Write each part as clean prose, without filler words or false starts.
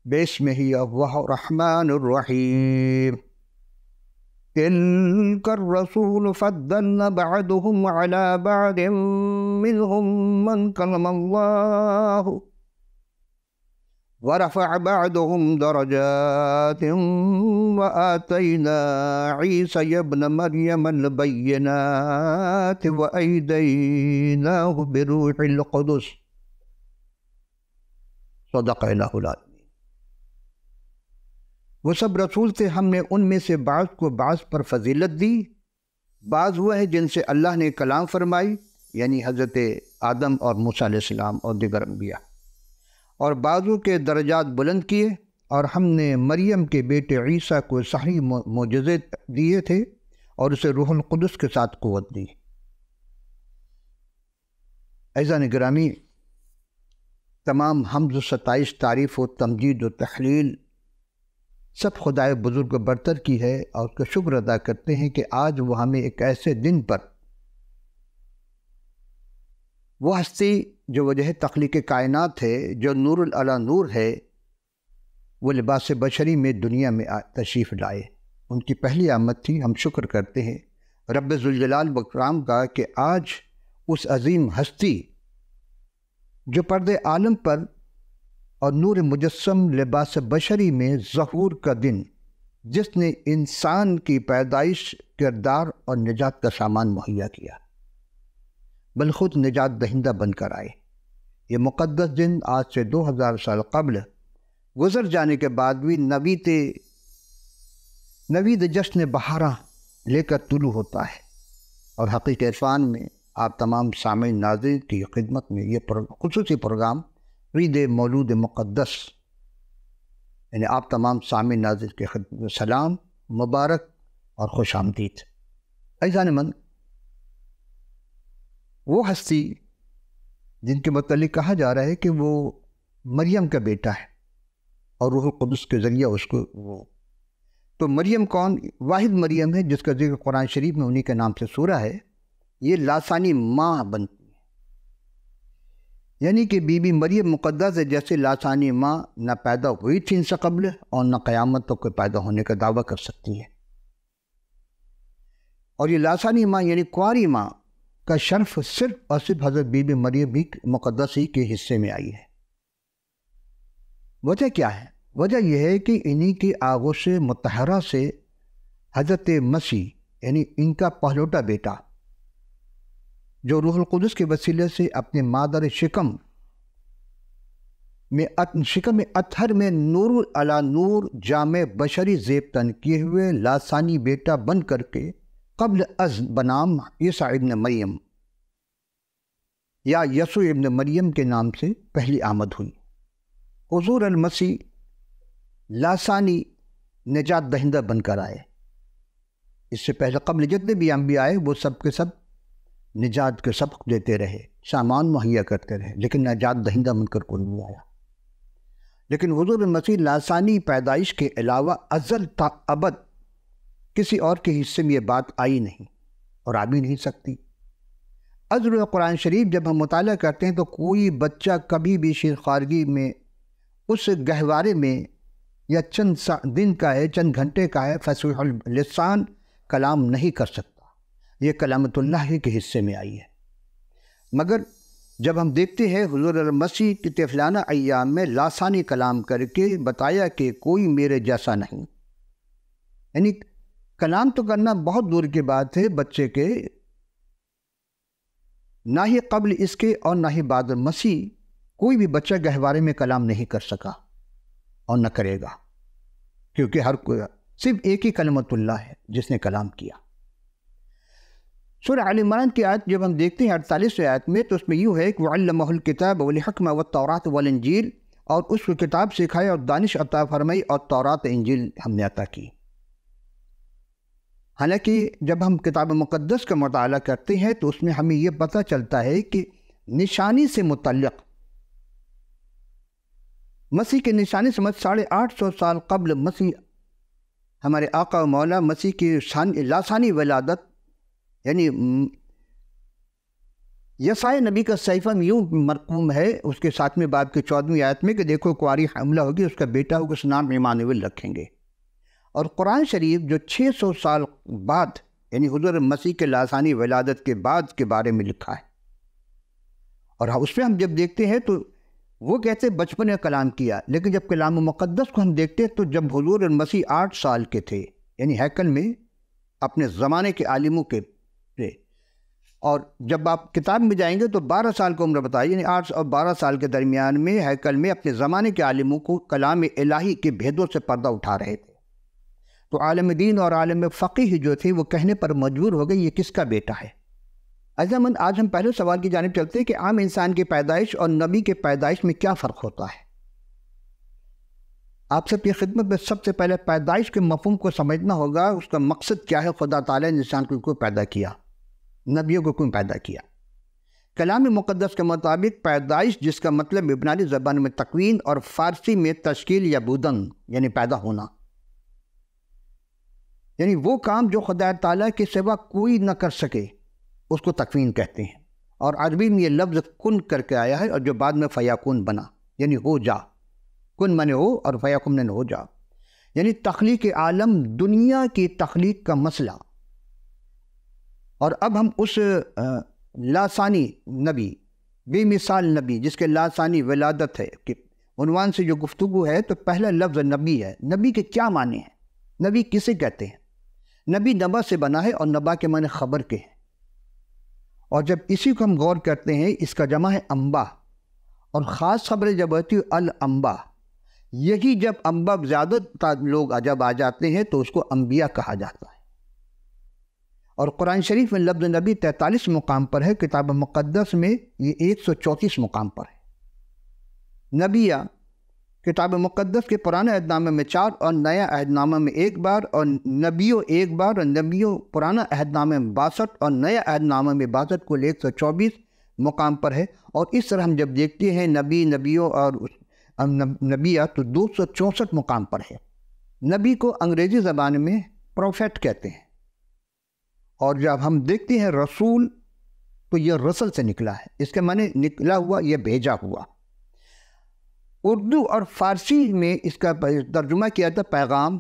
بسمه الله الرحمن الرحيم. تلك الرسول فضلنا بعضهم على بعض منهم من كلم الله ورفع بعضهم درجات وآتينا عيسى ابن مريم البينات وأيديناه بروح القدس. صدق اللہ العظیم. وہ سب رسول تھے، ہم نے ان میں سے بعض کو بعض پر فضیلت دی. بعض وہ ہے جن سے اللہ نے کلام فرمائی، یعنی حضرت آدم اور موسیٰ علیہ السلام اور دیگر انبیاء، اور بعضوں کے درجات بلند کیے، اور ہم نے مریم کے بیٹے عیسیٰ کو صحیح معجزے دیے تھے اور اسے روح القدس کے ساتھ قوت دی. عزیزان گرامی، تمام حمد و ستائش، تعریف و تمجید و تحلیل سب خدائے بزرگ و برتر کی ہے، اور اس کا شکر ادا کرتے ہیں کہ آج وہ ہمیں ایک ایسے دن پر وہ ہستی جو وجہ تخلیق کائنات ہے، جو نور علی نور ہے، وہ لباس بشری میں دنیا میں تشریف لائے. ان کی پہلی آمد تھی. ہم شکر کرتے ہیں رب ذوالجلال و اکرام کا کہ آج اس عظیم ہستی جو پردے عالم پر اور نور مجسم لباس بشری میں ظہور کا دن، جس نے انسان کی پیدائش، کردار اور نجات کا سامان مہیا کیا، بل خود نجات دہندہ بن کر آئے. یہ مقدس دن آج سے 2000 سال قبل گزر جانے کے بعد بھی نوید جشن بہاراں لے کر طلوع ہوتا ہے. اور حقیقت عرفان میں آپ تمام سامعین ناظرین کی خدمت میں یہ خصوصی پروگرام عید مولود مقدس، یعنی آپ تمام سامعین ناظرین کی خدمت میں سلام مبارک اور خوش آمدید. عزیزان من، وہ ہستی جن کے متعلق کہا جا رہا ہے کہ وہ مریم کا بیٹا ہے اور روح القدس کے ذریعہ اس کو تو مریم کون؟ واحد مریم ہے جس کا ذکر قرآن شریف میں انہی کے نام سے سورہ ہے. یہ لاسانی ماں بنتی ہے، یعنی کہ بی بی مریم مقدس ہے جیسے لاسانی ماں نہ پیدا ہوئی تھی ان سے قبل اور نہ قیامت تک پیدا ہونے کا دعویٰ کر سکتی ہے. اور یہ لاسانی ماں یعنی کنواری ماں کا شرف صرف اور صرف حضرت بی بی مریم بھی مقدس ہی کے حصے میں آئی ہے. وجہ کیا ہے؟ وجہ یہ ہے کہ انہی کی آغوش مطہرہ سے حضرت مسیح یعنی ان کا پہلوٹا بیٹا، جو روح القدس کے وسیلے سے اپنے مادر شکم اطہر میں نور علی نور جامع بشری زیب تن کیے ہوئے لاسانی بیٹا بن کر کے قبل از بنام عیسیٰ ابن مریم یا یسوع ابن مریم کے نام سے پہلی آمد ہوئی. حضور المسیح لاسانی نجات دہندہ بن کر آئے. اس سے پہلے قبل جتنے بھی انبیاء آئے وہ سب کے سب نجات کے سبق دیتے رہے، سامان مہیا کرتے رہے، لیکن نجات دہندہ بن کر کوئی نہیں آیا. لیکن حضور المسیح لاسانی پیدائش کے علاوہ ازل تا ابد کسی اور کے حصے میں یہ بات آئی نہیں اور آ بھی نہیں سکتی. ازل قرآن شریف جب ہم مطالعہ کرتے ہیں تو کوئی بچہ کبھی بھی شیرخوارگی میں اس گہوارے میں یا چند دن کا ہے، چند گھنٹے کا ہے، فصیح اللسان کلام نہیں کر سکتا. یہ کلامت اللہ کے حصے میں آئی ہے. مگر جب ہم دیکھتے ہیں حضور المسیح کی طفلانہ ایام میں لاسانی کلام کر کے بتایا کہ کوئی میرے جیسا نہیں، یعنی کلام تو کرنا بہت دور کی بات ہے بچے کے، نہ ہی قبل اس کے اور نہ ہی بعد مسیح کوئی بھی بچہ گہوارے میں کلام نہیں کر سکا اور نہ کرے گا، کیونکہ ہر کوئی صرف ایک ہی کلمت اللہ ہے جس نے کلام کیا. سورہ آل عمران کی آیت جب ہم دیکھتے ہیں 48ویں آیت میں، تو اس میں یوں ہے کہ وَعَلَّمَهُ الْكِتَابَ وَالْحِكْمَةَ وَالتَّوْرَاةَ وَالْإِنْجِيلَ، اور اس کو کتاب سکھائی اور دانش عطا فرمائی اور تورات انجیل ہم نے عطا کی. حالانکہ جب ہم کتاب مقدس کا مطالعہ کرتے ہیں تو اس میں ہمیں یہ پتہ چلتا ہے کہ نشانی سے متعلق مسیح کے نشانی سے 850 سال قبل مسیح ہمارے آقا و مولا مسیح کی لاسانی ولادت یعنی یسائے نبی کا صحیفہ میں یوں مرقوم ہے اس کے 7ویں باب کی 14ویں آیت میں کہ دیکھو کواری حاملہ ہوگی، اس کا بیٹا ہوگا، اس نام ایمانویل رکھیں گے۔ اور قرآن شریف جو 600 سال بعد یعنی حضور مسیح کے لاسانی ولادت کے بعد کے بارے میں لکھا ہے، اور اس میں ہم جب دیکھتے ہیں تو وہ کہتے بچپن میں کلام کیا، لیکن جب کلام مقدس کو ہم دیکھتے ہیں تو جب حضور مسیح 8 سال کے تھے یعنی ہیکل میں اپنے زمانے کے عالموں کے تھے، اور جب آپ کتاب میں جائیں گے تو 12 سال کی عمر بتائی، یعنی 8 اور 12 سال کے درمیان میں ہیکل میں اپنے زمانے کے عالموں کو کلام الہی کے بھیدوں سے پردہ اٹھا رہے تھے۔ تو عالم دین اور عالم فقیہ جو تھے وہ کہنے پر مجبور ہو گئے یہ کس کا بیٹا ہے۔ عزیزان، آج ہم پہلے سوال کی جانب چلتے ہیں کہ عام انسان کی پیدائش اور نبی کے پیدائش میں کیا فرق ہوتا ہے۔ آپ سب کی خدمت میں سب سے پہلے پیدائش کے مفہوم کو سمجھنا ہوگا، اس کا مقصد کیا ہے، خدا تعالیٰ نے انسان کو کیوں پیدا کیا، نبیوں کو کیوں پیدا کیا۔ کلام مقدس کے مطابق پیدائش جس کا مطلب عبرانی زبان میں تکوین اور فارسی میں تشکیل یا بودن یعنی پیدا ہونا، یعنی وہ کام جو خدا تعالیٰ کے سوا کوئی نہ کر سکے اس کو تکوین کہتے ہیں، اور عربی میں یہ لفظ کن کر کے آیا ہے اور جو بعد میں فیکون بنا، یعنی ہو جا، کن منے ہو اور فیکون منے ہو جا، یعنی تخلیق عالم، دنیا کی تخلیق کا مسئلہ۔ اور اب ہم اس لاسانی نبی، بے مثال نبی جس کے لاسانی ولادت ہے کہ عنوان سے جو گفتگو ہے، تو پہلا لفظ نبی ہے۔ نبی کے کیا معنی ہیں؟ نبی کسے کہتے ہیں؟ نبی نبا سے بنا ہے اور نبا کے معنی خبر کے ہیں، اور جب اسی کو ہم غور کرتے ہیں اس کا جمع ہے انبا، اور خاص خبریں جب ہوتی ہے الانبا، یہی جب انبا زیادہ لوگ جب آ جاتے ہیں تو اس کو انبیاء کہا جاتا ہے۔ اور قرآن شریف میں لفظ نبی 43 مقام پر ہے، کتاب مقدس میں یہ 134 مقام پر ہے۔ نبیہ کتاب مقدس کے پرانے عہد نامے میں 4 اور نیا عہد نامہ میں 1 بار، اور نبیوں 1 بار، اور نبیوں پرانا عہد نامے میں 62 اور نیا عہد نامہ میں 62 کل 124 مقام پر ہے۔ اور اس طرح ہم جب دیکھتے ہیں نبی، نبیوں اور نبیہ تو 264 مقام پر ہے۔ نبی کو انگریزی زبان میں پروفیٹ کہتے ہیں، اور جب ہم دیکھتے ہیں رسول تو یہ رسل سے نکلا ہے، اس کے معنی نکلا ہوا، یہ بھیجا ہوا۔ اردو اور فارسی میں اس کا ترجمہ کیا تھا پیغام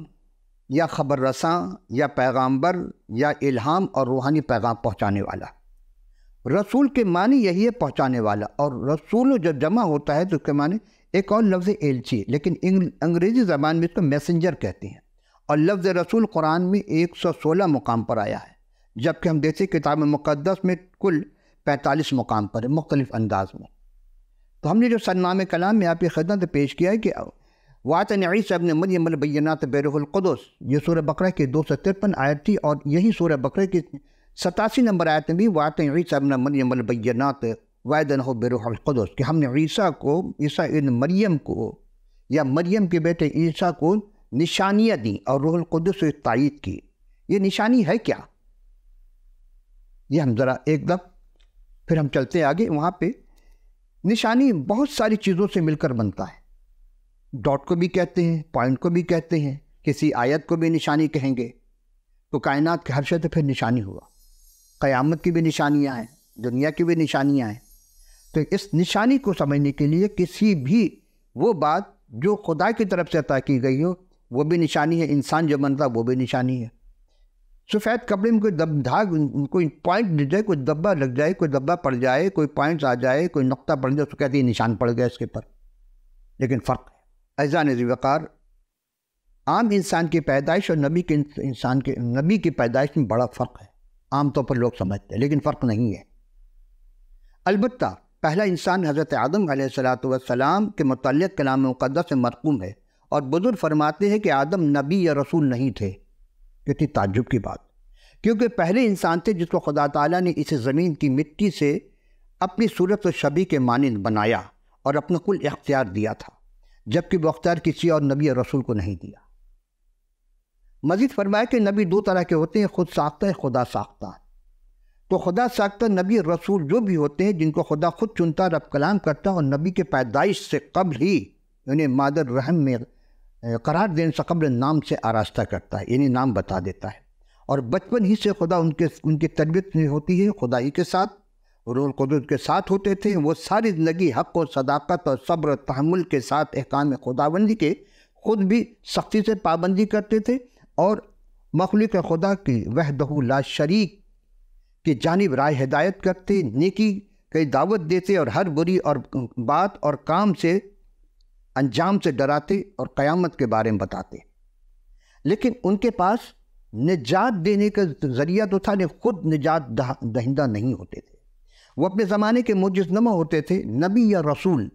یا خبر رساں یا پیغامبر یا الہام اور روحانی پیغام پہنچانے والا۔ رسول کے معنی یہی ہے پہنچانے والا، اور رسول جب جمع ہوتا ہے تو اس کے معنی ایک اور لفظ ایلچی، لیکن انگریزی زبان میں اس کو میسنجر کہتے ہیں۔ اور لفظ رسول قرآن میں 116 مقام پر آیا ہے، جبکہ ہم دیکھتے کتاب مقدس میں کل 45 مقام پر ہے مختلف انداز میں۔ تو ہم نے جو سرنامہ کلام میں آپ کی خدمت پیش کیا ہے کہ وَآتَانَا عِیسیٰ ابْنَ مَرْیَمَ الْبَیِّنَاتِ بِرُوحِ الْقُدُسِ، یہ سورہ بقرہ کی 253 آیت تھی، اور یہی سورہ بقرہ کی 87 نمبر آیت میں بھی وَآتَانَا عِیسیٰ ابْنَ مَرْیَمَ الْبَیِّنَاتِ وَأَیَّدْنَاہُ بِرُوحِ الْقُدُسِ، کہ ہم نے عیسیٰ ابن مریم کو یا مریم کے بیٹے عیسیٰ کو نشانیاں دیں اور روح القدس سے تائید کی۔ یہ نشانی ہے کیا؟ یہ ہم ذرا ایک دم پھر ہم چلتے آگے۔ وہاں پہ نشانی بہت ساری چیزوں سے مل کر بنتا ہے، ڈاٹ کو بھی کہتے ہیں، پوائنٹ کو بھی کہتے ہیں، کسی آیت کو بھی نشانی کہیں گے، تو کائنات کے ہر شے تو پھر نشانی ہوا، قیامت کی بھی نشانیاں ہیں، دنیا کی بھی نشانیاں ہیں۔ تو اس نشانی کو سمجھنے کے لیے کسی بھی وہ بات جو خدا کی طرف سے عطا کی گئی ہو وہ بھی نشانی ہے، انسان جو بنتا وہ بھی نشانی ہے۔ سفید کپڑے میں کوئی دھاگ، کوئی پوائنٹ لگ جائے، کوئی دبا لگ جائے، کوئی دبا پڑ جائے، کوئی پوائنٹس آ جائے، کوئی نقطہ پڑ جائے، اس کو کہتے ہیں نشان پڑ گیا اس کے پر، لیکن فرق ہے۔ اعزان ذی وقار، عام انسان کی پیدائش اور نبی کی پیدائش میں بڑا فرق ہے، عام طور پر لوگ سمجھتے ہیں، لیکن فرق نہیں ہے۔ البتہ پہلا انسان حضرت آدم علیہ السلام کے متعلق کلام مقدس میں مرقوم ہے، اور بزرگ فرماتے ہیں کہ آدم نبی یا رسول نہیں تھے۔ کتنی تعجب کی بات، کیونکہ پہلے انسان تھے جس کو خدا تعالیٰ نے اس زمین کی مٹی سے اپنی صورت و شبیہ کے مانند بنایا اور اپنا کل اختیار دیا تھا، جبکہ وہ اختیار کسی اور نبی یا رسول کو نہیں دیا۔ مزید فرمایا کہ نبی 2 طرح کے ہوتے ہیں، خود ساختہ ہے، خدا ساختہ۔ تو خدا ساختہ نبی رسول جو بھی ہوتے ہیں جن کو خدا خود چنتا، رب کلام کرتا، اور نبی کے پیدائش سے قبل ہی انہیں مادر رحم میں قرار دینے سے قبل نام سے آراستہ کرتا ہے، یعنی نام بتا دیتا ہے، اور بچپن ہی سے خدا ان کی تربیت ہوتی ہے خدائی کے ساتھ، روح القدس کے ساتھ ہوتے تھے۔ وہ ساری زندگی حق و صداقت اور صبر و تحمل کے ساتھ احکام خداوندی کے خود بھی سختی سے پابندی کرتے تھے، اور مخلوق خدا کی وحدہ لا شریک کی جانب راہ ہدایت کرتے، نیکی کی دعوت دیتے، اور ہر بری اور بات اور کام سے انجام سے ڈراتے اور قیامت کے بارے میں بتاتے۔ لیکن ان کے پاس نجات دینے کا ذریعہ تو تھا، لیکن خود نجات دہندہ نہیں ہوتے تھے۔ وہ اپنے زمانے کے معجز نما ہوتے تھے، نبی یا رسول۔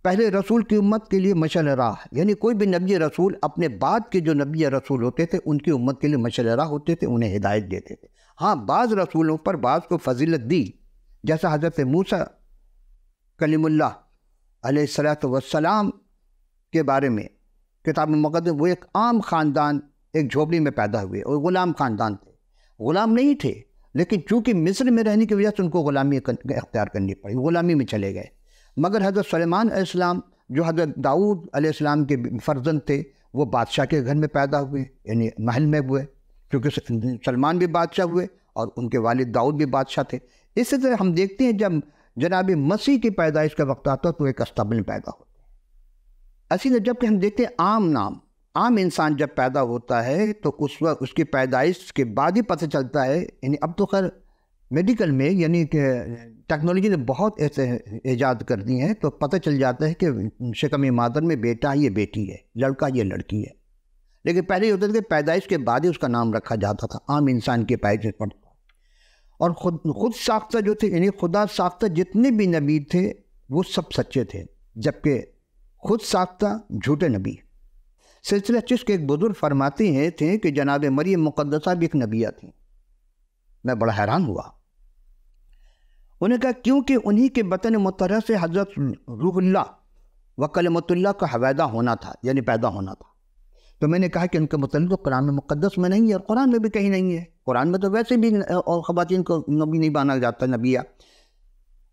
پہلے رسول کی امت کے لیے مشعل راہ، یعنی کوئی بھی نبی رسول اپنے بعد کے جو نبی یا رسول ہوتے تھے ان کی امت کے لیے مشعل راہ ہوتے تھے، انہیں ہدایت دیتے تھے۔ ہاں، بعض رسولوں پر بعض کو فضیلت دی، جیسا حضرت موسیٰ کلیم اللہ علیہ السلام کے بارے میں کتاب مقدس، وہ ایک عام خاندان، ایک جھوپڑی میں پیدا ہوئے، اور غلام خاندان تھے، غلام نہیں تھے، لیکن چونکہ مصر میں رہنے کی وجہ سے ان کو غلامی اختیار کرنی پڑی، غلامی میں چلے گئے۔ مگر حضرت سلیمان علیہ السلام جو حضرت داؤد علیہ السلام کے فرزند تھے، وہ بادشاہ کے گھر میں پیدا ہوئے، یعنی محل میں ہوئے، کیونکہ سلمان بھی بادشاہ ہوئے اور ان کے والد داؤد بھی بادشاہ تھے۔ اسی طرح ہم دیکھتے ہیں جب جناب مسیح کی پیدائش کا وقت آتا تو ایک استبل پیدا ہوتا ہے۔ اسی طرح جب کہ ہم دیکھتے ہیں عام انسان جب پیدا ہوتا ہے تو اس وقت اس کی پیدائش کے بعد ہی پتہ چلتا ہے، یعنی اب تو خیر میڈیکل میں یعنی کہ ٹیکنالوجی نے بہت ایسے ایجاد کر دی ہیں، تو پتہ چل جاتا ہے کہ شکم مادر میں بیٹا یہ بیٹی ہے، لڑکا یہ لڑکی ہے۔ لیکن پہلے یہ ہوتا تھا کہ پیدائش کے بعد ہی اس کا نام رکھا جاتا تھا، عام انسان کی پیدائش پر۔ اور خود ساختہ جو تھے، یعنی خدا ساختہ جتنے بھی نبی تھے وہ سب سچے تھے، جبکہ خود ساختہ جھوٹے نبی۔ سلسلہ چشت کے ایک بزرگ فرماتے ہیں تھے کہ جناب مریم مقدسہ بھی ایک نبیہ تھیں۔ میں بڑا حیران ہوا۔ انہیں کہا کیونکہ انہی کے بطن مطہرہ سے حضرت روح اللہ و کلمۃ اللہ کا حویدہ ہونا تھا، یعنی پیدا ہونا تھا۔ تو میں نے کہا کہ ان کا متعلق تو قرآن مقدس میں نہیں ہے، اور قرآن میں بھی کہیں نہیں ہے۔ قرآن میں تو ویسے بھی اور خواتین کو نبی نہیں مانا جاتا، نبیہ۔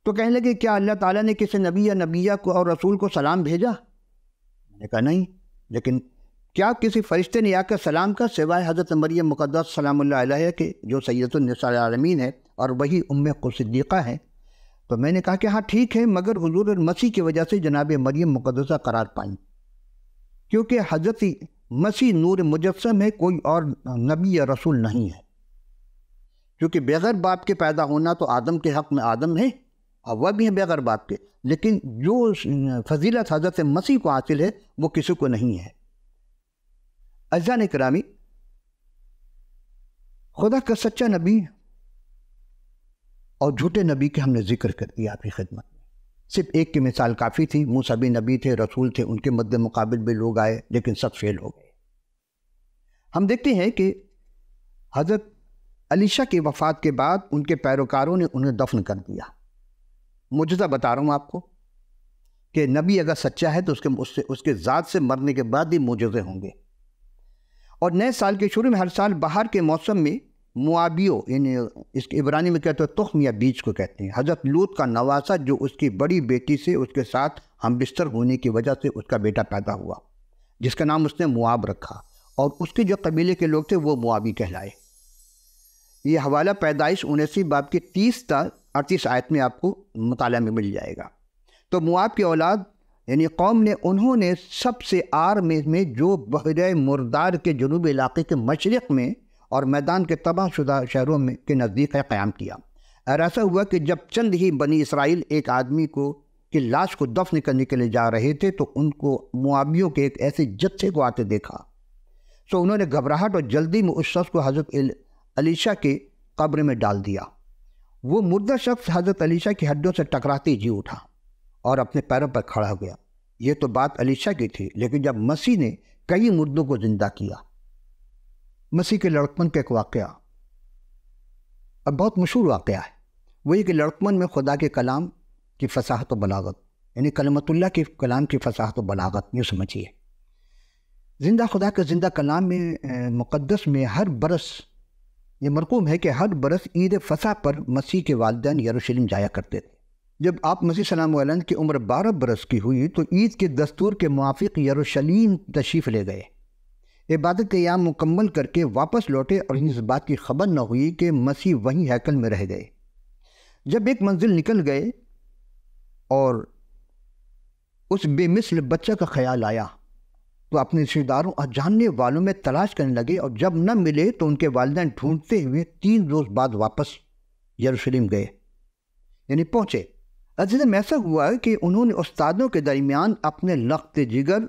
تو کہنے لگے کیا اللہ تعالیٰ نے کسی نبی یا نبیہ کو اور رسول کو سلام بھیجا؟ میں نے کہا نہیں، لیکن کیا کسی فرشتے نے آ کر سلام کا سوائے حضرت مریم مقدس سلام اللہ علیہ کے، جو سیدۃ النساء العالمین ہے اور وہی ام صدیقہ ہیں؟ تو میں نے کہا کہ ہاں ٹھیک ہے، مگر حضور مسیح کی وجہ سے جناب مریم مقدسہ قرار پائیں، کیونکہ حضرت مسیح نور مجسم ہے، کوئی اور نبی یا رسول نہیں ہے۔ کیونکہ بغیر باپ کے پیدا ہونا تو آدم کے حق میں آدم ہے، حوا بھی ہیں بغیر باپ کے، لیکن جو فضیلت حضرت مسیح کو حاصل ہے وہ کسی کو نہیں ہے۔ عزیزان کرامی، خدا کا سچا نبی اور جھوٹے نبی کے ہم نے ذکر کر دیا آپ کی خدمت میں۔ صرف ایک کی مثال کافی تھی، موسیٰ بھی نبی تھے، رسول تھے، ان کے مد مقابل بھی لوگ آئے لیکن سب فیل ہو گئے۔ ہم دیکھتے ہیں کہ حضرت علیشہ کی وفات کے بعد ان کے پیروکاروں نے انہیں دفن کر دیا۔ معجزہ بتا رہا ہوں آپ کو کہ نبی اگر سچا ہے تو اس کے ذات سے مرنے کے بعد ہی معجزے ہوں گے۔ اور نئے سال کے شروع میں ہر سال بہار کے موسم میں موابیوں، یعنی اس کے عبرانی میں کہتے ہیں تخم یا بیج کو کہتے ہیں، حضرت لوط کا نواسا جو اس کی بڑی بیٹی سے اس کے ساتھ ہم بستر ہونے کی وجہ سے اس کا بیٹا پیدا ہوا، جس کا نام اس نے مواب رکھا، اور اس کے جو قبیلے کے لوگ تھے وہ موابی کہلائے۔ یہ حوالہ پیدائش 19 باب کی 30 تا 38 آیت میں آپ کو مطالعہ میں مل جائے گا۔ تو مواب کی اولاد یعنی قوم نے، انہوں نے سب سے آر میں جو بحیرہ مردار کے جنوبی علاقے کے مشرق میں اور میدان کے تباہ شدہ شہروں میں کے نزدیک ہے قیام کیا۔ اور ایسا ہوا کہ جب چند ہی بنی اسرائیل ایک آدمی کی لاش کو دفن کرنے کے لیے جا رہے تھے تو ان کو موابیوں کے ایک ایسے جتھے کو آتے دیکھا، تو انہوں نے گھبراہٹ اور جلدی میں اس شخص کو حضرت علیشہ کے قبر میں ڈال دیا۔ وہ مردہ شخص حضرت علیشہ کی ہڈوں سے ٹکراتے جی اٹھا اور اپنے پیروں پر کھڑا ہو گیا۔ یہ تو بات علیشہ کی تھی، لیکن جب مسیح نے کئی مردوں کو زندہ کیا، مسیح کے لڑکپن کا ایک واقعہ اب بہت مشہور واقعہ ہے، وہی کہ لڑکپن میں خدا کے کلام کی فصاحت و بلاغت، یعنی کلمت اللہ کے کلام کی فصاحت و بلاغت، یہ سمجھیے۔ زندہ خدا کے زندہ کلام میں مقدس میں ہر برس یہ مرقوم ہے کہ ہر برس عید فصح پر مسیح کے والدین یروشلم جایا کرتے تھے۔ جب آپ مسیح سلام علیہ کی عمر 12 برس کی ہوئی تو عید کے دستور کے موافق یروشلم تشریف لے گئے، عبادت کے ایام مکمل کر کے واپس لوٹے، اور اس بات کی خبر نہ ہوئی کہ مسیح وہیں ہیکل میں رہ گئے۔ جب ایک منزل نکل گئے اور اس بے مثل بچہ کا خیال آیا تو اپنے رشتہ داروں اور جاننے والوں میں تلاش کرنے لگے، اور جب نہ ملے تو ان کے والدین ڈھونڈتے ہوئے 3 روز بعد واپس یروشلم گئے، یعنی پہنچے۔ عزیزاں، میں ایسا ہوا ہے کہ انہوں نے استادوں کے درمیان اپنے لخت جگر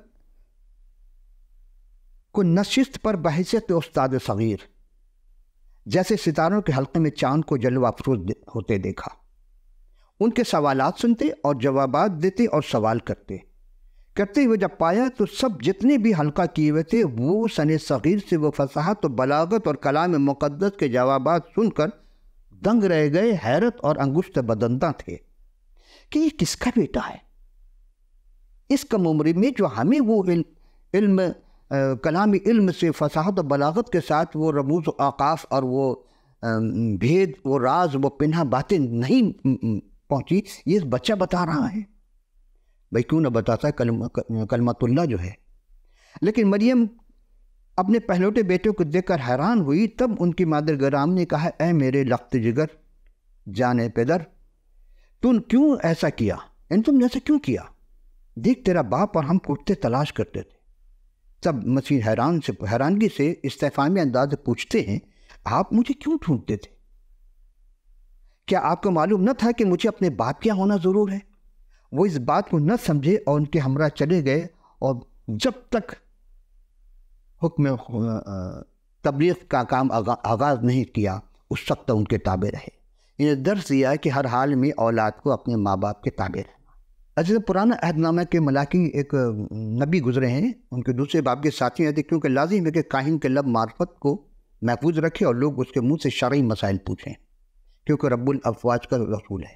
کو نشست پر بحیثیت استاد صغیر جیسے ستاروں کے حلقے میں چاند کو جلوہ افروز ہوتے دیکھا۔ ان کے سوالات سنتے اور جوابات دیتے اور سوال کرتے ہوئے جب پایا تو سب جتنے بھی حلقہ کیے ہوئے تھے وہ سن صغیر سے وہ فصاحت و بلاغت اور کلام مقدس کے جوابات سن کر دنگ رہ گئے، حیرت اور انگشت بدنداں تھے کہ یہ کس کا بیٹا ہے؟ اس کم عمری میں جو ہمیں وہ علم کلامی علم سے فصاحت و بلاغت کے ساتھ وہ رموز و اوقاف اور وہ بھید، وہ راز، وہ پنہا باتیں نہیں پہنچی، یہ بچہ بتا رہا ہے۔ بھائی کیوں نہ بتاتا ہے کلمت اللہ جو ہے۔ لیکن مریم اپنے پہلوٹے بیٹے کو دیکھ کر حیران ہوئی۔ تب ان کی مادر گرام نے کہا، اے میرے لخت جگر، جانے پدر، تم کیوں ایسا کیا؟ تم نے ایسا کیوں کیا؟ دیکھ تیرا باپ اور ہم کھوجتے تلاش کرتے تھے۔ تب مسیح حیرانگی سے استفہامی انداز سے پوچھتے ہیں، آپ مجھے کیوں ڈھونڈتے تھے؟ کیا آپ کو معلوم نہ تھا کہ مجھے اپنے باپ کیا ہونا ضرور ہے؟ وہ اس بات کو نہ سمجھے اور ان کے ہمراہ چلے گئے، اور جب تک حکم تبلیغ کا کام آغاز نہیں کیا اس وقت ان کے تابع رہے۔ انہیں درس دیا کہ ہر حال میں اولاد کو اپنے ماں باپ کے تابع رہنا۔ عزیز، پرانا عہد نامہ کے ملاکی ایک نبی گزرے ہیں، ان کے دوسرے باب کے ساتھی ہیں، کیونکہ لازم ہے کہ کاہن کے لب معرفت کو محفوظ رکھے اور لوگ اس کے منہ سے شرعی مسائل پوچھیں، کیونکہ رب الافواج کا رسول ہے۔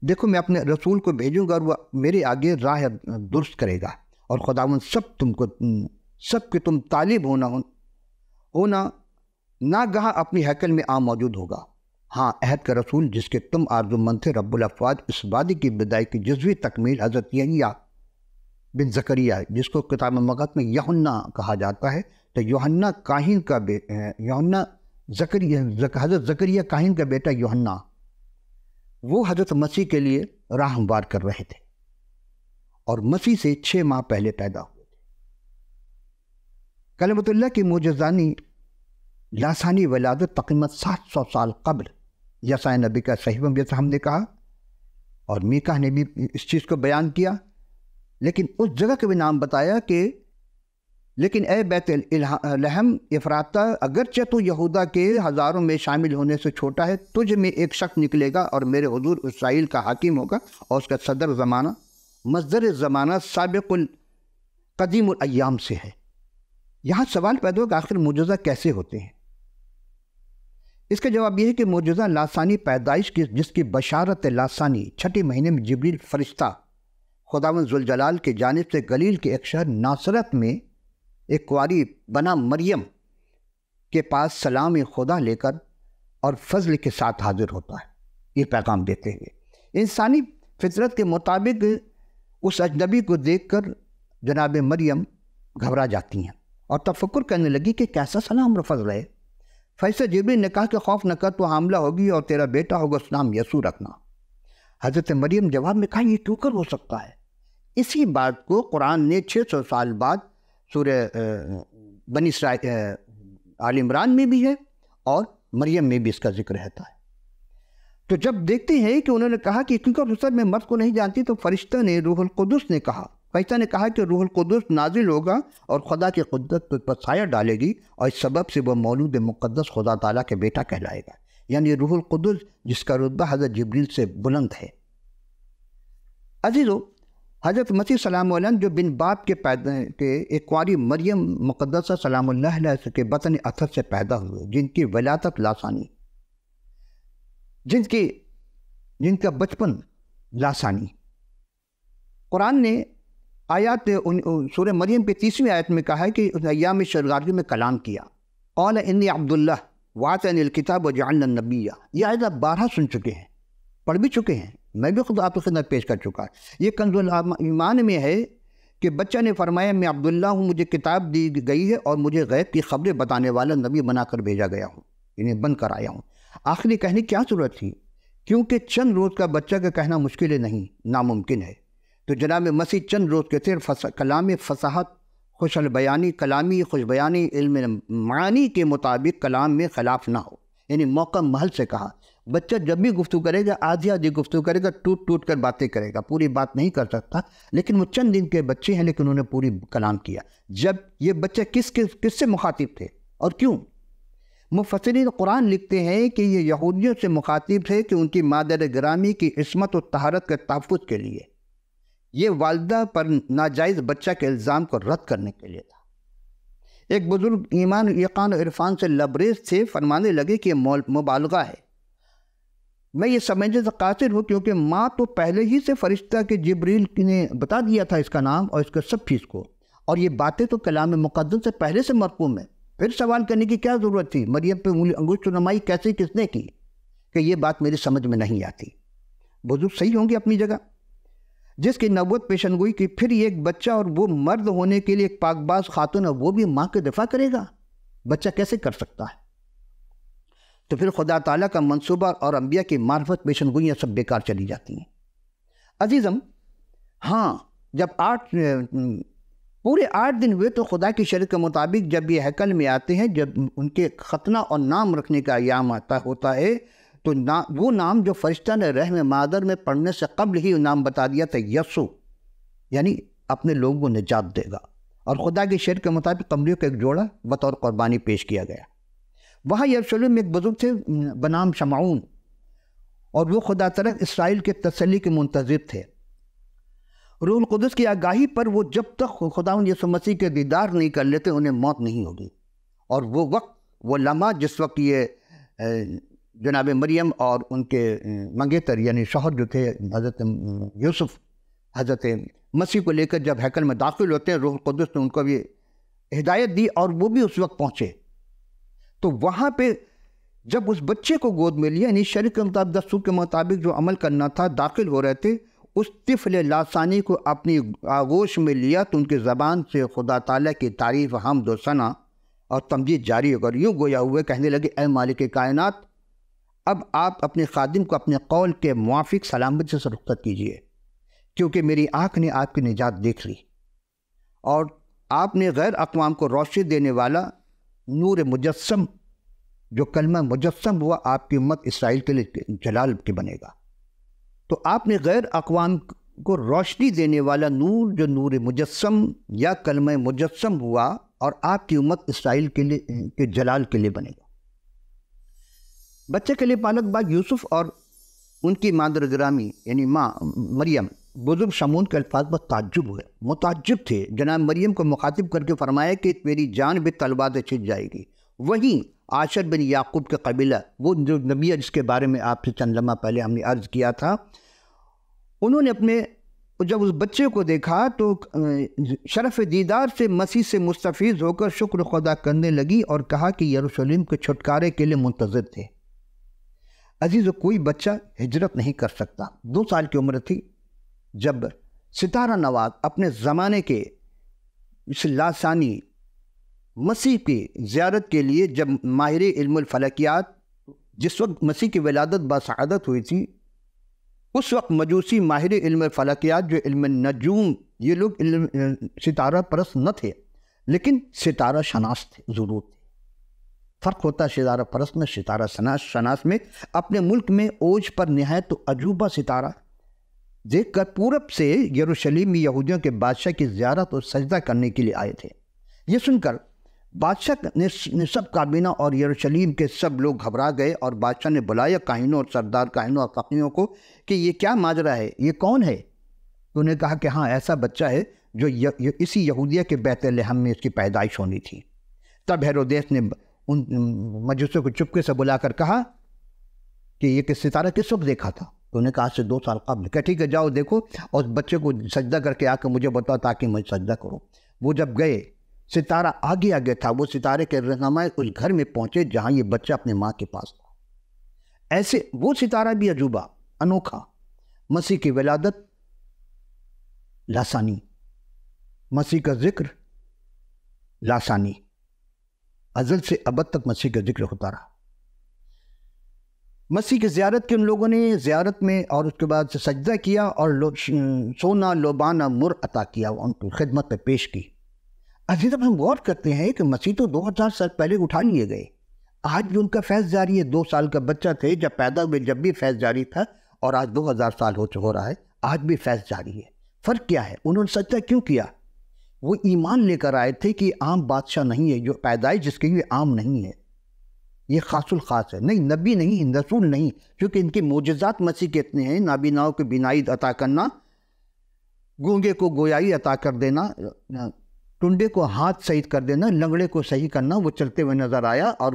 دیکھو، میں اپنے رسول کو بھیجوں گا اور وہ میرے آگے راہ درست کرے گا، اور خداوند سب کے تم طالب ہونا ناگہاں اپنی ہیکل میں موجود ہوگا۔ ہاں، عہد کا رسول جس کے تم آرزو مند تھے، رب الافواج اس وادی کی بدائی کی جزوی تکمیل حضرت یحییٰ بن زکریا، جس کو کتاب مقدس میں یوحنا کہا جاتا ہے، تو یوحنا کاہن کا حضرت زکریا کاہن کا بیٹا یوحنا، وہ حضرت مسیح کے لیے راہ ہموار کر رہے تھے، اور مسیح سے 6 ماہ پہلے پیدا ہوئے تھے۔ کلمت اللہ کی معجزانی لاسانی ولادت تقریباً 700 سال قبل یساع نبی کا صحیفہ میں، جیسا ہم نے کہا، اور میکا نے بھی اس چیز کو بیان کیا، لیکن اس جگہ کا بھی نام بتایا کہ لیکن اے بیت لحم افراطہ، اگرچہ تو یہودا کے ہزاروں میں شامل ہونے سے چھوٹا ہے، تجھ میں ایک شخص نکلے گا اور میرے حضور اسرائیل کا حاکم ہوگا، اور اس کا صدر زمانہ مصدر زمانہ سابق القدیم الایام سے ہے۔ یہاں سوال پیدا ہوگا، آخر معجزہ کیسے ہوتے ہیں؟ اس کا جواب یہ ہے کہ معجزہ لاسانی پیدائش کی، جس کی بشارت لاسانی 6 مہینے میں جبریل فرشتہ خداوند ذوالجلال کی جانب سے گلیل کے ایک شہر ناصرت میں ایک کنواری بنا مریم کے پاس سلام خدا لے کر اور فضل کے ساتھ حاضر ہوتا ہے، یہ پیغام دیتے ہوئے۔ انسانی فطرت کے مطابق اس اجنبی کو دیکھ کر جناب مریم گھبرا جاتی ہیں اور تفکر کرنے لگی کہ کیسا سلام و فضل ہے۔ فرشتہ جبریل نے کہا کہ خوف نہ کر، تو حاملہ ہوگی اور تیرا بیٹا ہوگا، اس نام یسوع رکھنا۔ حضرت مریم جواب میں کہا، یہ کیوں کر ہو سکتا ہے؟ اسی بات کو قرآن نے 600 سال بعد سورہ بنی اسرائیل آل عمران میں بھی ہے اور مریم میں بھی اس کا ذکر رہتا ہے۔ تو جب دیکھتے ہیں کہ انہوں نے کہا کہ کیونکہ رسل میں مرد کو نہیں جانتی، تو فرشتہ نے روح القدس نے کہا، کہ روح القدس نازل ہوگا اور خدا کی قدرت پر سایہ ڈالے گی، اور اس سبب سے وہ مولود مقدس خدا تعالیٰ کے بیٹا کہلائے گا، یعنی روح القدس جس کا رتبہ حضرت جبریل سے بلند ہے۔ عزیزو، حضرت مسیح سلام علیہ جو بن باپ کے ایک کنواری مریم مقدسہ سلام اللہ علیہ کے بطن اثر سے پیدا ہوئے، جن کی ولادت لاسانی، جن کا بچپن لاسانی۔ قرآن نے آیات سورہ مریم کے 30ویں آیت میں کہا ہے کہ اس ایام شرگارگی میں کلام کیا، قال انی عبداللہ وآتانی الکتاب وجعلنی نبیا۔ یہ آیت آپ 12 سن چکے ہیں، پڑھ بھی چکے ہیں، میں بھی خود آپ کی خدمت پیش کر چکا۔ یہ کنز ایمان میں ہے کہ بچہ نے فرمایا، میں عبداللہ ہوں، مجھے کتاب دی گئی ہے اور مجھے غیب کی خبریں بتانے والا نبی بنا کر بھیجا گیا ہوں، انہیں بن کر آیا ہوں۔ آخری کہنے کی کیا ضرورت تھی کیونکہ چند روز کا بچہ کا کہنا مشکل نہیں، ناممکن ہے۔ تو جناب مسیح چند روز کے تھے، کلام فصاحت، خوش البیانی، کلامی خوش بیانی، علم معانی کے مطابق کلام میں خلاف نہ ہو، یعنی موقع محل سے کہا۔ بچہ جب بھی گفتگو کرے گا آدھی آدھی گفتگو کرے گا، ٹوٹ ٹوٹ کر باتیں کرے گا، پوری بات نہیں کر سکتا، لیکن وہ چند دن کے بچے ہیں لیکن انہوں نے پوری کلام کیا۔ جب یہ بچہ کس سے مخاطب تھے اور کیوں؟ مفسرین قرآن لکھتے ہیں کہ یہ یہودیوں سے مخاطب تھے کہ ان کی مادر گرامی کی عصمت و طہارت کے تحفظ کے لیے، یہ والدہ پر ناجائز بچہ کے الزام کو رد کرنے کے لیے تھا۔ ایک بزرگ ایمان، یقین و عرفان سے لبریز تھے، فرمانے لگے کہ یہ مبالغہ ہے، میں یہ سمجھنے سے قاصر ہوں کیونکہ ماں تو پہلے ہی سے فرشتہ کے جبریل نے بتا دیا تھا اس کا نام اور اس کا سب چیز کو، اور یہ باتیں تو کلام مقدس سے پہلے سے مرقوم ہیں، پھر سوال کرنے کی کیا ضرورت تھی؟ مریم پہ انگشت نمائی کیسے کس نے کی کہ یہ بات میری سمجھ میں نہیں آتی۔ بزرگ صحیح ہوں گے اپنی جگہ، جس کی نبوت پیشن گوئی کی، پھر یہ ایک بچہ اور وہ مرد ہونے کے لیے ایک پاک باز خاتون ہے، وہ بھی ماں کے دفاع کرے گا؟ بچہ کیسے کر سکتا ہے؟ تو پھر خدا تعالیٰ کا منصوبہ اور انبیاء کی معرفت پیشن گوئیاں سب بیکار چلی جاتی ہیں۔ عزیزم، ہاں، جب پورے 8 دن ہوئے تو خدا کی شریعت کے مطابق جب یہ ہیکل میں آتے ہیں، جب ان کے ختنہ اور نام رکھنے کا ایام ہوتا ہے، تو وہ نام جو فرشتہ نے رحم مادر میں پڑھنے سے قبل ہی نام بتا دیا تھا، یسوع، یعنی اپنے لوگوں کو نجات دے گا، اور خدا کی شریعت کے مطابق قمریوں کا ایک جوڑا بطور قربانی پیش کیا گیا۔ وہاں یروشلم میں ایک بزرگ تھے بنام شمعون، اور وہ خدا تعالیٰ اسرائیل کے تسلی کے منتظر تھے۔ روح القدس کی آگاہی پر وہ جب تک خداوند یسوع مسیح کے دیدار نہیں کر لیتے انہیں موت نہیں ہوگی، اور وہ وقت، وہ لمحہ جس وقت یہ جناب مریم اور ان کے منگیتر یعنی شوہر جو تھے حضرت یوسف، حضرت مسیح کو لے کر جب ہیکل میں داخل ہوتے ہیں، روح القدس نے ان کو بھی ہدایت دی اور وہ بھی اس وقت پہنچے۔ تو وہاں پہ جب اس بچے کو گود میں لیا، یعنی شریعت کے مطابق دستور کے مطابق جو عمل کرنا تھا، داخل ہو رہے تھے، اس طفل لاسانی کو اپنی آغوش میں لیا تو ان کی زبان سے خدا تعالیٰ کی تعریف، حمد و ثنا اور تمجید جاری ہو کر یوں گویا ہوئے کہنے لگے، اے مالک کائنات، اب آپ اپنے خادم کو اپنے قول کے موافق سلامتی سے رخصت کیجیے، کیونکہ میری آنکھ نے آپ کی نجات دیکھ لی، اور آپ نے غیر اقوام کو روشنی دینے والا نور مجسم، جو کلمہ مجسم ہوا، آپ کی امت اسرائیل کے لیے جلال کے بنے گا۔ تو آپ نے غیر اقوام کو روشنی دینے والا نور، جو نور مجسم یا کلمہ مجسم ہوا، اور آپ کی امت اسرائیل کے جلال کے لیے بنے گا۔ بچے کے لیے پالک باز یوسف اور ان کی مادر گرامی یعنی ماں مریم، بزرگ شمعون کے الفاظ پر تعجب ہوئے، متعجب تھے۔ جناب مریم کو مخاطب کر کے فرمایا کہ میری جان بھی تلوار سے چھن جائے گی۔ وہیں عاشر بن یعقوب کے قبیلہ، وہ جو نبی ہے جس کے بارے میں آپ سے چند لمحہ پہلے ہم نے عرض کیا تھا، انہوں نے جب اس بچے کو دیکھا تو شرف دیدار سے مسیح سے مستفیض ہو کر شکر خدا کرنے لگی اور کہا کہ یروشلم کے چھٹکارے کے لیے منتظر تھے۔ عزیز، کوئی بچہ ہجرت نہیں کر سکتا۔ 2 سال کی عمر تھی جب ستارہ نواز اپنے زمانے کے اس لاسانی مسیح کی زیارت کے لیے، جب ماہر علم الفلکیات، جس وقت مسیح کی ولادت باسعادت ہوئی تھی، اس وقت مجوسی ماہر علم فلکیات جو علم نجوم، یہ لوگ علم ستارہ پرست نہ تھے لیکن ستارہ شناس تھے، ضرور تھے۔ فرق ہوتا ہے ستارہ پرست میں، ستارہ شناس میں۔ اپنے ملک میں اوج پر نہایت عجوبہ ستارہ دیکھ کر پورب سے یروشلم میں یہودیوں کے بادشاہ کی زیارت اور سجدہ کرنے کے لیے آئے تھے۔ یہ سن کر بادشاہ نے سب کابینہ اور یروشلم کے سب لوگ گھبرا گئے، اور بادشاہ نے بلایا کاہنوں اور سردار کاہنوں اور فقیہوں کو کہ یہ کیا ماجرا ہے، یہ کون ہے؟ تو انہوں نے کہا کہ ہاں، ایسا بچہ ہے جو اسی یہودیہ کے بیت لحم میں اس کی پیدائش ہونی تھی۔ تب ہیرودیس نے ان مجوسوں کو چپکے سے بلا کر کہا کہ یہ ستارہ کس وقت دیکھا تھا؟ تو انہوں نے کہا سے 2 سال قبل۔ کہ ٹھیک ہے، جاؤ دیکھو اور اس بچے کو سجدہ کر کے آ کے مجھے بتاؤ تاکہ میں سجدہ کروں۔ وہ جب گئے، ستارہ آگے آگے تھا، وہ ستارے کے رہنما اس گھر میں پہنچے جہاں یہ بچہ اپنے ماں کے پاس تھا۔ ایسے وہ ستارہ بھی عجوبہ، انوکھا، مسیح کی ولادت لاسانی، مسیح کا ذکر لاسانی، ازل سے ابد تک مسیح کا ذکر ہوتا رہا۔ مسیح کی زیارت کے ان لوگوں نے زیارت میں اور اس کے بعد سجدہ کیا اور سونا لوبانا مر عطا کیا، ان کی خدمت پہ پیش کی۔ عزیز ہم غور کرتے ہیں کہ مسیح تو 2000 سال پہلے اٹھا لیے گئے، آج بھی ان کا فیض جاری ہے۔ 2 سال کا بچہ تھے جب پیدا ہوئے، جب بھی فیض جاری تھا، اور آج 2000 سال ہو رہا ہے، آج بھی فیض جاری ہے۔ فرق کیا ہے؟ انہوں نے سجدہ کیوں کیا؟ وہ ایمان لے کر آئے تھے کہ یہ عام بادشاہ نہیں ہے، جو پیدائش جس کی یہ عام نہیں ہے، یہ خاص الخاص ہے، نہیں نبی نہیں، رسول نہیں، کیونکہ ان کے معجزات مسیح کے اتنے ہیں، نابیناؤں کو بینائی عطا کرنا، گونگے کو گویائی عطا کر دینا، ٹنڈے کو ہاتھ صحیح کر دینا، لنگڑے کو صحیح کرنا، وہ چلتے ہوئے نظر آیا، اور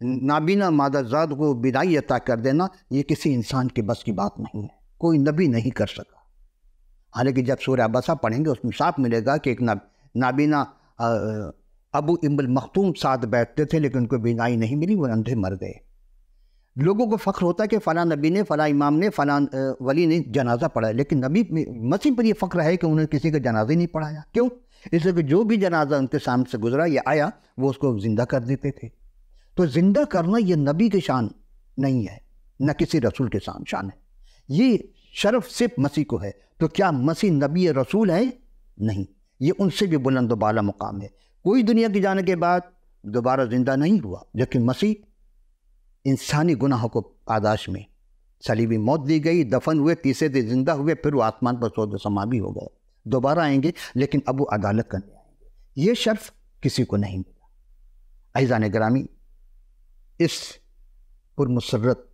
نابینا مادہ زاد کو بینائی عطا کر دینا، یہ کسی انسان کے بس کی بات نہیں ہے، کوئی نبی نہیں کر سکا۔ حالانکہ جب سورہ عبسہ پڑھیں گے اس میں صاف ملے گا کہ ایک نابینا ابو ام المختوم ساتھ بیٹھتے تھے، لیکن ان کو بینائی نہیں ملی، وہ اندھے مر گئے۔ لوگوں کو فخر ہوتا ہے کہ فلاں نبی نے، فلاں امام نے، فلاں ولی نے جنازہ پڑھا، لیکن نبی مسیح پر یہ فخر ہے کہ انہوں نے کسی کا جنازہ نہیں پڑھایا۔ کیوں؟ اس لیے کہ جو بھی جنازہ ان کے سامنے سے گزرا یا آیا، وہ اس کو زندہ کر دیتے تھے۔ تو زندہ کرنا یہ نبی کی شان نہیں ہے، نہ کسی رسول کے شان ہے، یہ شرف صرف مسیح کو ہے۔ تو کیا مسیح نبی رسول ہے؟ نہیں، یہ ان سے بھی بلند و بالا مقام ہے۔ کوئی دنیا کی جانے کے بعد دوبارہ زندہ نہیں ہوا، لیکن مسیح انسانی گناہوں کو پاداش میں صلیبی موت دی گئی، دفن ہوئے، تیسرے دن زندہ ہوئے، پھر وہ آسمان پر صعود و سما بھی ہو گئے، دوبارہ آئیں گے، لیکن اب وہ عدالت کرنے آئیں گے۔ یہ شرف کسی کو نہیں ملا۔ عزیزان گرامی، اس پرمسرت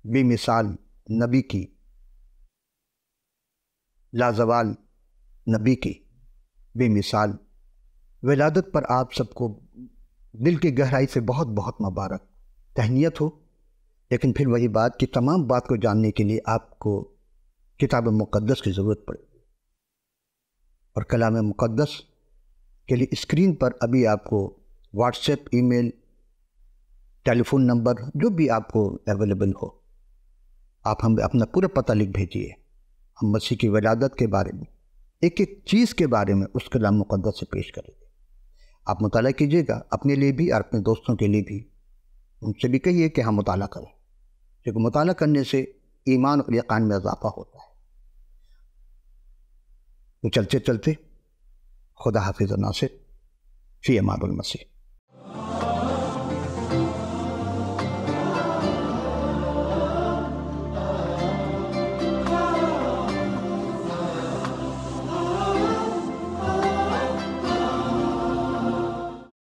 بے مثال نبی کی، لازوال نبی کی بے مثال ولادت پر آپ سب کو دل کی گہرائی سے بہت بہت مبارک، تہنیت ہو۔ لیکن پھر وہی بات کہ تمام بات کو جاننے کے لیے آپ کو کتاب مقدس کی ضرورت پڑے گی، اور کلام مقدس کے لیے اسکرین پر ابھی آپ کو واٹس ایپ، ای میل، ٹیلی فون نمبر جو بھی آپ کو اویلیبل ہو، آپ ہمیں اپنا پورا پتہ لکھ بھیجیے۔ ہم مسیح کی ولادت کے بارے میں، ایک ایک چیز کے بارے میں اس کلام مقدس سے پیش کریں گے۔ آپ مطالعہ کیجیے گا، اپنے لیے بھی اور اپنے دوستوں کے لیے بھی، ان سے بھی کہیے کہ ہم مطالعہ کریں، کیونکہ مطالعہ کرنے سے ایمان اور یقین میں اضافہ ہوتا ہے۔ تو چلتے چلتے خدا حافظ و ناصر، فی امان المسیح۔